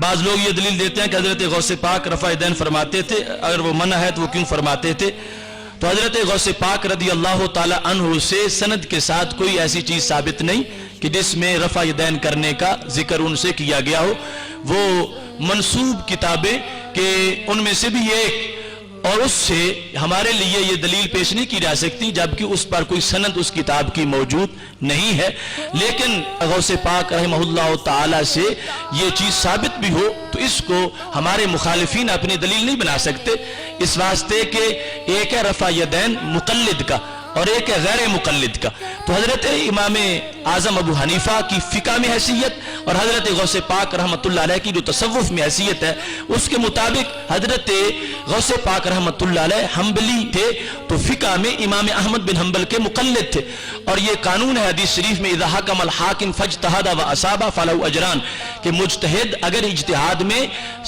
بعض لوگ یہ دلیل دیتے ہیں کہ حضرت غوث پاک رفع یدین فرماتے تھے، اگر وہ منع ہے تو وہ کیوں فرماتے تھے؟ تو حضرت غوث پاک رضی اللہ تعالی عنہ سے سند کے ساتھ کوئی ایسی چیز ثابت نہیں کہ جس میں رفع یدین کرنے کا ذکر ان سے کیا گیا ہو۔ وہ منسوب کتابیں کہ ان میں سے بھی ایک، اور اس سے ہمارے لیے یہ دلیل پیش نہیں کی جا سکتی جبکہ اس پر کوئی سند اس کتاب کی موجود نہیں ہے۔ لیکن غوث پاک رحمہ اللہ تعالی سے یہ چیز ثابت بھی ہو تو اس کو ہمارے مخالفین اپنی دلیل نہیں بنا سکتے، اس واسطے کہ ایک ہے رفع یدین مقلد کا اور ایک ہے غیر مقلد کا۔ تو حضرت امام اعظم ابو حنیفہ کی فقہ میں حیثیت اور حضرت غوث پاک رحمۃ اللہ علیہ کی جو تصوف میں حیثیت ہے، اس کے مطابق حضرت غوث پاک رحمۃ اللہ علیہ حنبلی تھے تو فقہ میں امام احمد بن حنبل کے مقلد تھے، اور یہ قانون ہے حدیث شریف میں اذا حکم الحاکم فاجتہد واصاب فلہ اجران، کہ مجتہد اگر اجتہاد میں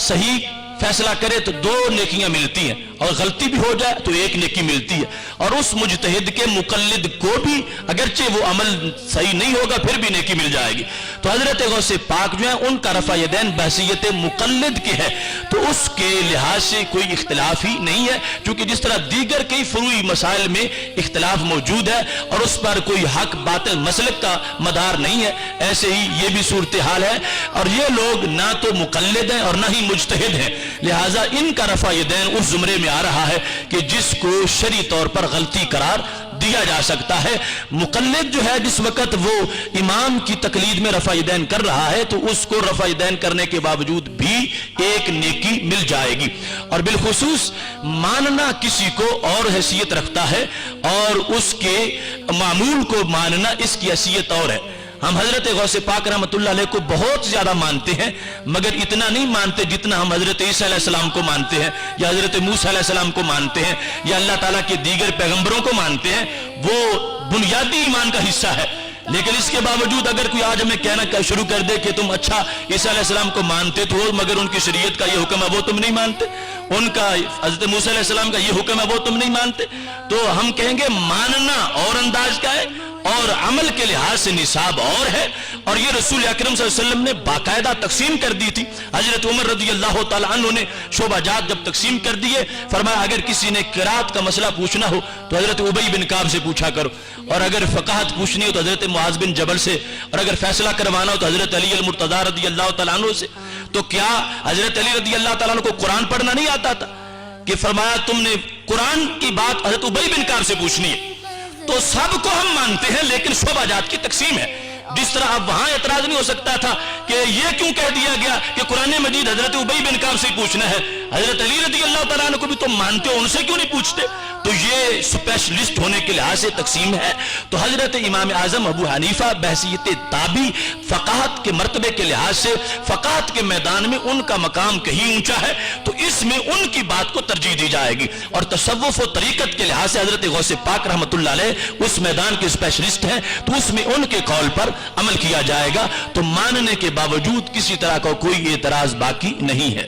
صحیح فیصلہ کرے تو 2 نیکیاں ملتی ہیں، اور غلطی بھی ہو جائے تو 1 نیکی ملتی ہے، اور اس مجتہد کے مقلد کو بھی اگرچہ وہ عمل صحیح نہیں ہوگا پھر بھی نیکی مل جائے گی۔ تو حضرت غوث پاک جو ہے ان کا رفع یدین بحیثیت مقلد کے ہے، تو اس کے لحاظ سے کوئی اختلاف ہی نہیں ہے، چونکہ جس طرح دیگر کئی فروعی مسائل میں اختلاف موجود ہے اور اس پر کوئی حق باطل مسلک کا مدار نہیں ہے، ایسے ہی یہ بھی صورتحال ہے، اور یہ لوگ نہ تو مقلد ہیں اور نہ ہی مجتہد ہیں، لہٰذا ان کا رفع یدین اس زمرے میں آ رہا ہے کہ جس کو شرعی طور پر غلطی قرار دیا جا سکتا ہے۔ مقلد جو ہے جس وقت وہ امام کی تقلید میں رفع یدین کر رہا ہے تو اس کو رفع یدین کرنے کے باوجود بھی 1 نیکی مل جائے گی، اور بالخصوص ماننا کسی کو اور حیثیت رکھتا ہے اور اس کے معمول کو ماننا اس کی حیثیت اور ہے۔ ہم حضرت غوث پاک رحمۃ اللہ علیہ کو بہت زیادہ مانتے ہیں، مگر اتنا نہیں مانتے جتنا ہم حضرت عیسیٰ علیہ السلام کو مانتے ہیں یا حضرت موسیٰ علیہ السلام کو مانتے ہیں یا اللہ تعالیٰ کے دیگر پیغمبروں کو مانتے ہیں، وہ بنیادی ایمان کا حصہ ہے۔ لیکن اس کے باوجود اگر کوئی آج ہمیں کہنا شروع کر دے کہ تم اچھا عیسیٰ علیہ السلام کو مانتے تو ہو مگر ان کی شریعت کا یہ حکم ہے وہ تم نہیں مانتے، ان کا حضرت موسیٰ علیہ السلام کا یہ حکم ہے وہ تم نہیں مانتے، تو ہم کہیں گے ماننا اور انداز کا ہے اور عمل کے لحاظ سے نصاب اور ہے، اور یہ رسول اکرم صلی اللہ علیہ وسلم نے باقاعدہ تقسیم کر دی تھی۔ حضرت عمر رضی اللہ تعالی عنہ نے شعبہ جات جب تقسیم کر دیے، فرمایا اگر کسی نے قرات کا مسئلہ پوچھنا ہو تو حضرت ابی بن کعب سے پوچھا کرو، اور اگر فقاہت پوچھنی ہو تو حضرت معاذ بن جبل سے، اور اگر فیصلہ کروانا ہو تو حضرت علی المرتضی رضی اللہ تعالی عنہ سے۔ تو کیا حضرت علی رضی اللہ تعالی عنہ کو قرآن پڑھنا نہیں آتا تھا کہ فرمایا تم نے قرآن کی بات حضرت ابی بن کعب سے پوچھنی ہے؟ تو سب کو ہم مانتے ہیں لیکن شعبہ جات کی تقسیم ہے۔ جس طرح اب وہاں اعتراض نہیں ہو سکتا تھا کہ یہ کیوں کہہ دیا گیا کہ قرآن مجید حضرت ابی بن کعب سے پوچھنا ہے، حضرت علی رضی اللہ تعالیٰ عنہ کو بھی تم مانتے ہو، ان سے کیوں نہیں پوچھتے؟ تو یہ اسپیشلسٹ ہونے کے لحاظ سے تقسیم ہے۔ تو حضرت امام اعظم ابو حنیفہ بحیثیت تابعی فقاہت کے مرتبے کے لحاظ سے فقاہت کے میدان میں ان کا مقام کہیں اونچا ہے، تو اس میں ان کی بات کو ترجیح دی جائے گی، اور تصوف و طریقت کے لحاظ سے حضرت غوث پاک رحمۃ اللہ علیہ اس میدان کے اسپیشلسٹ ہیں، تو اس میں ان کے قول پر عمل کیا جائے گا، تو ماننے کے باوجود کسی طرح کا کوئی اعتراض باقی نہیں ہے۔